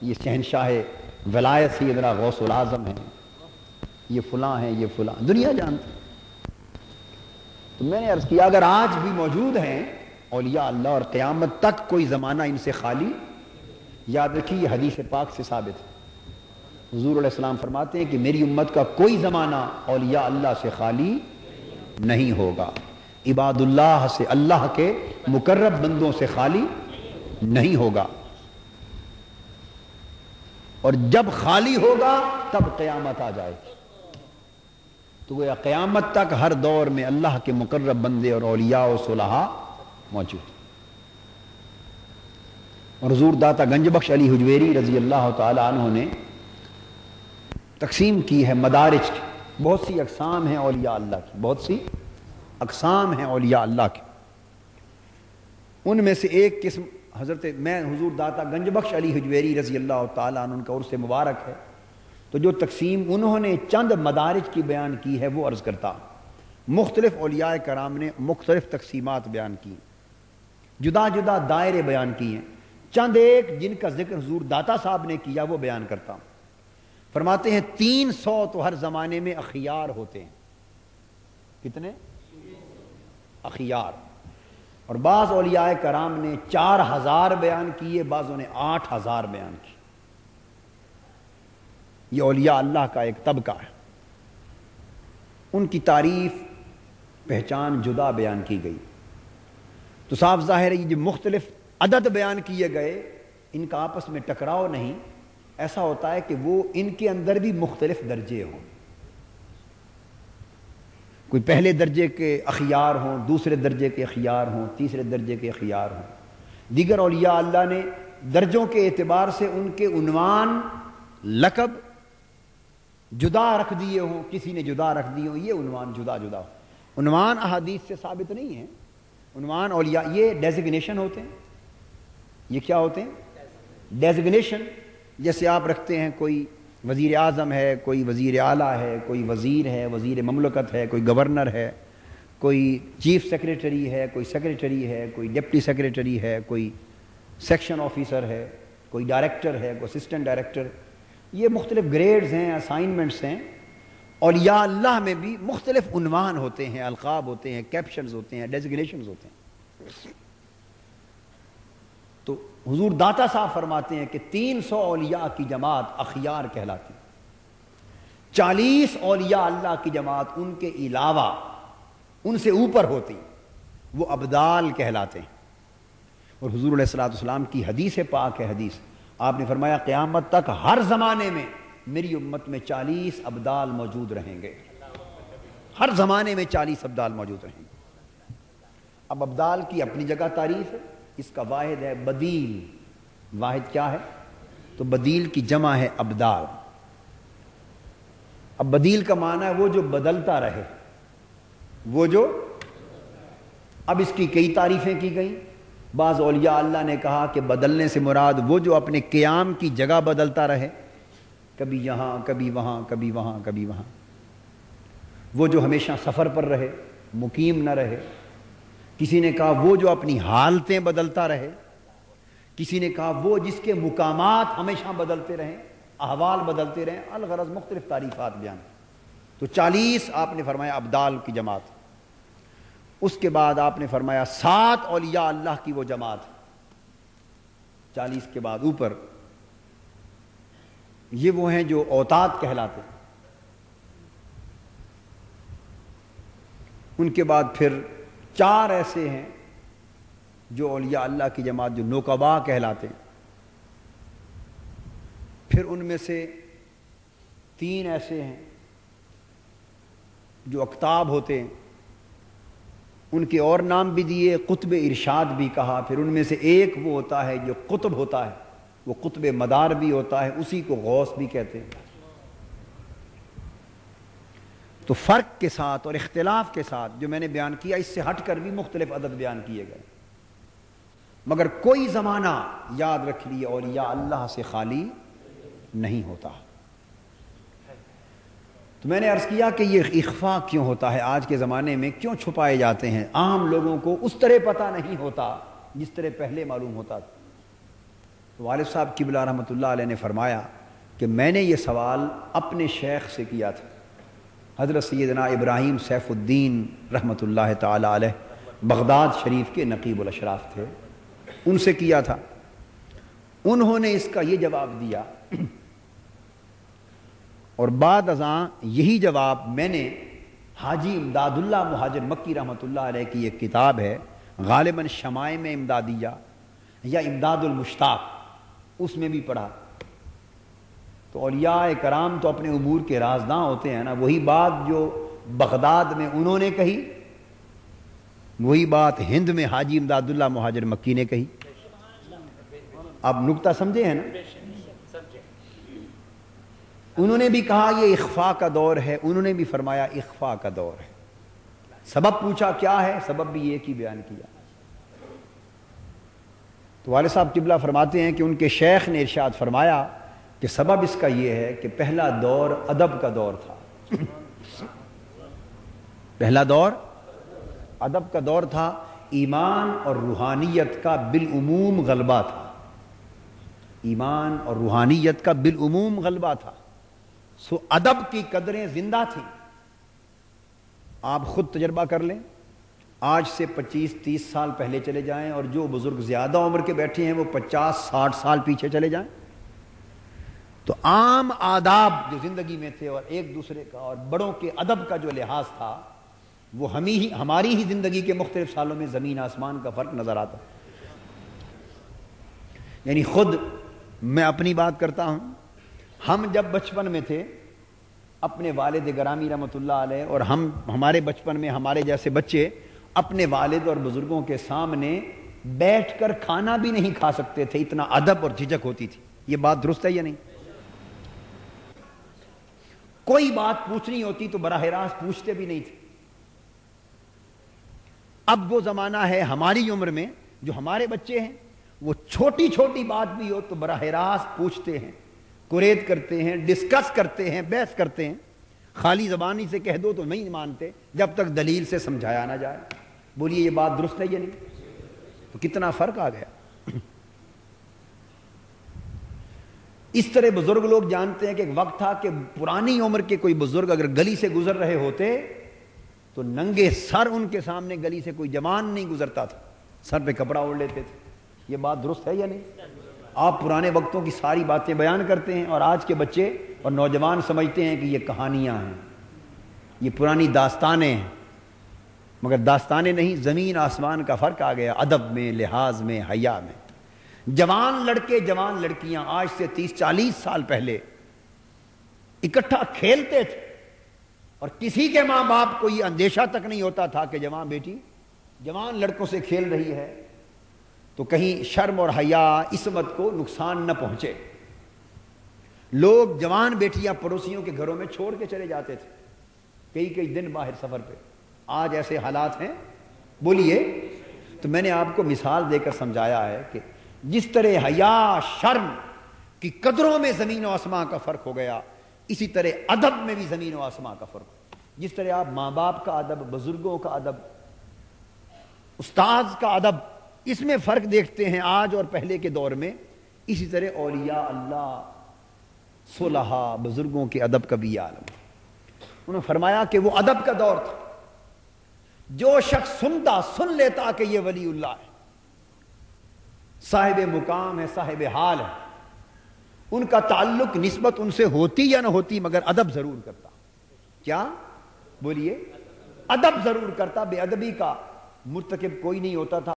یہ شہنشاہ ولایت سیدنا غوث العظم ہیں، یہ فلاں ہیں، یہ فلاں، دنیا جانتی۔ تو میں نے عرض کیا اگر آج بھی موجود ہیں اولیاء اللہ اور قیامت تک کوئی زمانہ ان سے خالی، یاد رکھیے یہ حدیث پاک سے ثابت ہے۔ حضور علیہ السلام فرماتے ہیں کہ میری امت کا کوئی زمانہ اولیاء اللہ سے خالی نہیں ہوگا، عباد اللہ سے، اللہ کے مقرب بندوں سے خالی نہیں ہوگا، اور جب خالی ہوگا تب قیامت آ جائے گی۔ تو گویا قیامت تک ہر دور میں اللہ کے مقرب بندے اور اولیاء و صلحاء موجود ہیں۔ اور حضور داتا گنج بخش علی حجویری رضی اللہ تعالی عنہ نے تقسیم کی ہے مدارج کی، بہت سی اقسام ہیں اولیاء اللہ کی، بہت سی اقسام ہیں اولیاء اللہ کی۔ ان میں سے ایک قسم میں حضور داتا گنج بخش علی حجویری رضی اللہ تعالیٰ عنہ کا عرص مبارک ہے، تو جو تقسیم انہوں نے چند مدارج کی بیان کی ہے وہ عرض کرتا۔ مختلف اولیاء کرام نے مختلف تقسیمات بیان کی، جدا جدا دائرے بیان کیے ہیں، چند ایک جن کا ذکر حضور داتا صاحب نے کیا وہ بیان کرتا ہوں۔ فرماتے ہیں 300 تو ہر زمانے میں اخیار ہوتے ہیں۔ کتنے؟ اخیار۔ اور بعض اولیاء کرام نے 4000 بیان کیے، بعضوں نے 8000 بیان کی۔ یہ اولیاء اللہ کا ایک طبقہ ہے، ان کی تعریف پہچان جدا بیان کی گئی۔ تو صاف ظاہر ہے یہ جو مختلف عدد بیان کیے گئے ان کا آپس میں ٹکراؤ نہیں، ایسا ہوتا ہے کہ وہ ان کے اندر بھی مختلف درجے ہوں، کوئی پہلے درجے کے اخیار ہوں، دوسرے درجے کے اخیار ہوں، تیسرے درجے کے اخیار ہوں۔ دیگر اولیاء اللہ نے درجوں کے اعتبار سے ان کے عنوان، لقب جدا رکھ دیے ہوں، کسی نے جدا رکھ دیے ہوں، یہ عنوان جدا جدا ہو۔ عنوان احادیث سے ثابت نہیں ہے، عنوان اولیاء یہ ڈیزگنیشن ہوتے ہیں۔ یہ کیا ہوتے ہیں؟ ڈیزگنیشن۔ جیسے آپ رکھتے ہیں کوئی وزیر اعظم ہے، کوئی وزیر اعلیٰ ہے، کوئی وزیر ہے، وزیر مملکت ہے، کوئی گورنر ہے، کوئی چیف سیکریٹری ہے، کوئی سیکریٹری ہے، کوئی ڈپٹی سیکریٹری ہے، کوئی سیکشن آفیسر ہے، کوئی ڈائریکٹر ہے، کوئی اسسٹنٹ ڈائریکٹر۔ یہ مختلف گریڈز ہیں، اسائنمنٹس ہیں۔ اولیاء اللہ میں بھی مختلف عنوان ہوتے ہیں، القاب ہوتے ہیں، کیپشنز ہوتے ہیں، ڈیزگنیشنز ہوتے ہیں۔ تو حضور داتا صاحب فرماتے ہیں کہ 300 اولیاء کی جماعت اخیار کہلاتی، 40 اولیاء اللہ کی جماعت ان کے علاوہ ان سے اوپر ہوتی، وہ ابدال کہلاتے ہیں۔ اور حضور علیہ الصلوۃ والسلام کی حدیث پاک ہے، حدیث آپ نے فرمایا قیامت تک ہر زمانے میں میری امت میں 40 ابدال موجود رہیں گے، ہر زمانے میں 40 ابدال موجود رہیں گے۔ اب ابدال کی اپنی جگہ تعریف ہے، اس کا واحد ہے بدیل۔ واحد کیا ہے؟ تو بدیل کی جمع ہے ابدال۔ اب بدیل کا معنی ہے وہ جو بدلتا رہے، وہ جو، اب اس کی کئی تعریفیں کی گئیں۔ بعض اولیاء اللہ نے کہا کہ بدلنے سے مراد وہ جو اپنے قیام کی جگہ بدلتا رہے، کبھی یہاں کبھی وہاں کبھی وہاں کبھی وہاں، وہ جو ہمیشہ سفر پر رہے، مقیم نہ رہے۔ کسی نے کہا وہ جو اپنی حالتیں بدلتا رہے، کسی نے کہا وہ جس کے مقامات ہمیشہ بدلتے رہیں، احوال بدلتے رہیں، الغرض مختلف تعریفات بیان۔ تو 40 آپ نے فرمایا ابدال کی جماعت۔ اس کے بعد آپ نے فرمایا 7 اولیاء اللہ کی وہ جماعت، 40 کے بعد اوپر، یہ وہ ہیں جو اوتاد کہلاتے ہیں۔ ان کے بعد پھر 4 ایسے ہیں جو اولیاء اللہ کی جماعت جو نقبا کہلاتے ہیں۔ پھر ان میں سے 3 ایسے ہیں جو اقطاب ہوتے ہیں، ان کے اور نام بھی دیے، قطب ارشاد بھی کہا۔ پھر ان میں سے ایک وہ ہوتا ہے جو قطب ہوتا ہے، وہ قطب مدار بھی ہوتا ہے، اسی کو غوث بھی کہتے ہیں۔ تو فرق کے ساتھ اور اختلاف کے ساتھ جو میں نے بیان کیا، اس سے ہٹ کر بھی مختلف عدد بیان کیے گئے، مگر کوئی زمانہ یاد رکھ لیے اولیاء اللہ سے خالی نہیں ہوتا۔ تو میں نے عرض کیا کہ یہ اخفاء کیوں ہوتا ہے آج کے زمانے میں، کیوں چھپائے جاتے ہیں؟ عام لوگوں کو اس طرح پتہ نہیں ہوتا جس طرح پہلے معلوم ہوتا تھا۔ تو والد صاحب قبلہ رحمۃ اللہ علیہ نے فرمایا کہ میں نے یہ سوال اپنے شیخ سے کیا تھا، حضرت سیدنا ابراہیم سیف الدین رحمۃ اللہ تعالی علیہ بغداد شریف کے نقیب الاشراف تھے، ان سے کیا تھا۔ انہوں نے اس کا یہ جواب دیا، اور بعد ازاں یہی جواب میں نے حاجی امداد اللہ مہاجر مکی رحمۃ اللہ علیہ کی ایک کتاب ہے غالباً شمائم امدادیہ یا امداد المشتاق، اس میں بھی پڑھا۔ تو اولیاء کرام تو اپنے امور کے رازداں ہوتے ہیں نا، وہی بات جو بغداد میں انہوں نے کہی، وہی بات ہند میں حاجی امداد اللہ مہاجر مکی نے کہی۔ آپ نکتہ سمجھے ہیں نا؟ انہوں نے بھی کہا یہ اخفاء کا دور ہے، انہوں نے بھی فرمایا اخفاء کا دور ہے۔ سبب پوچھا کیا ہے، سبب بھی ایک ہی بیان کیا۔ تو والد صاحب قبلہ فرماتے ہیں کہ ان کے شیخ نے ارشاد فرمایا کہ سبب اس کا یہ ہے کہ پہلا دور ادب کا دور تھا، پہلا دور ادب کا دور تھا، ایمان اور روحانیت کا بالعموم غلبہ تھا، ایمان اور روحانیت کا بالعموم غلبہ تھا، سو ادب کی قدریں زندہ تھیں۔ آپ خود تجربہ کر لیں، آج سے 25-30 سال پہلے چلے جائیں اور جو بزرگ زیادہ عمر کے بیٹھے ہیں وہ 50-60 سال پیچھے چلے جائیں، تو عام آداب جو زندگی میں تھے اور ایک دوسرے کا اور بڑوں کے ادب کا جو لحاظ تھا وہ ہماری ہی زندگی کے مختلف سالوں میں زمین آسمان کا فرق نظر آتا۔ یعنی خود میں اپنی بات کرتا ہوں، ہم جب بچپن میں تھے اپنے والد گرامی رحمۃ اللہ علیہ، اور ہمارے بچپن میں ہمارے جیسے بچے اپنے والد اور بزرگوں کے سامنے بیٹھ کر کھانا بھی نہیں کھا سکتے تھے، اتنا ادب اور جھجک ہوتی تھی۔ یہ بات درست ہے یا نہیں؟ کوئی بات پوچھنی ہوتی تو براہ راست پوچھتے بھی نہیں تھے۔ اب وہ زمانہ ہے ہماری عمر میں جو ہمارے بچے ہیں وہ چھوٹی چھوٹی بات بھی ہو تو براہ راست پوچھتے ہیں، قرید کرتے ہیں، ڈسکس کرتے ہیں، بحث کرتے ہیں۔ خالی زبانی سے کہہ دو تو نہیں مانتے جب تک دلیل سے سمجھایا نہ جائے۔ بولیے یہ بات درست ہے یا نہیں؟ تو کتنا فرق آ گیا۔ اس طرح بزرگ لوگ جانتے ہیں کہ ایک وقت تھا کہ پرانی عمر کے کوئی بزرگ اگر گلی سے گزر رہے ہوتے تو ننگے سر ان کے سامنے گلی سے کوئی جوان نہیں گزرتا تھا، سر پہ کپڑا اوڑھ لیتے تھے۔ یہ بات درست ہے یا نہیں؟ آپ پرانے وقتوں کی ساری باتیں بیان کرتے ہیں اور آج کے بچے اور نوجوان سمجھتے ہیں کہ یہ کہانیاں ہیں، یہ پرانی داستانیں ہیں، مگر داستانیں نہیں، زمین آسمان کا فرق آ گیا ادب میں، لحاظ میں، حیا میں۔ جوان لڑکے جوان لڑکیاں آج سے 30-40 سال پہلے اکٹھا کھیلتے تھے اور کسی کے ماں باپ کو یہ اندیشہ تک نہیں ہوتا تھا کہ جوان بیٹی جوان لڑکوں سے کھیل رہی ہے تو کہیں شرم اور حیا عصمت کو نقصان نہ پہنچے۔ لوگ جوان بیٹیاں پڑوسیوں کے گھروں میں چھوڑ کے چلے جاتے تھے کئی دن باہر سفر پہ۔ آج ایسے حالات ہیں؟ بولیے۔ تو میں نے آپ کو مثال دے کر سمجھایا ہے کہ جس طرح حیا شرم کی قدروں میں زمین و آسمان کا فرق ہو گیا، اسی طرح ادب میں بھی زمین و آسمان کا فرق ہو۔ جس طرح آپ ماں باپ کا ادب، بزرگوں کا ادب، استاذ کا ادب، اس میں فرق دیکھتے ہیں آج اور پہلے کے دور میں، اسی طرح اولیاء اللہ صلحاء بزرگوں کے ادب کا بھی عالم۔ انہوں نے فرمایا کہ وہ ادب کا دور تھا، جو شخص سن لیتا کہ یہ ولی اللہ ہے، صاحب مقام ہے، صاحب حال ہے، ان کا تعلق نسبت ان سے ہوتی یا نہ ہوتی مگر ادب ضرور کرتا۔ کیا؟ بولیے۔ ادب ضرور کرتا، بے ادبی کا مرتکب کوئی نہیں ہوتا تھا۔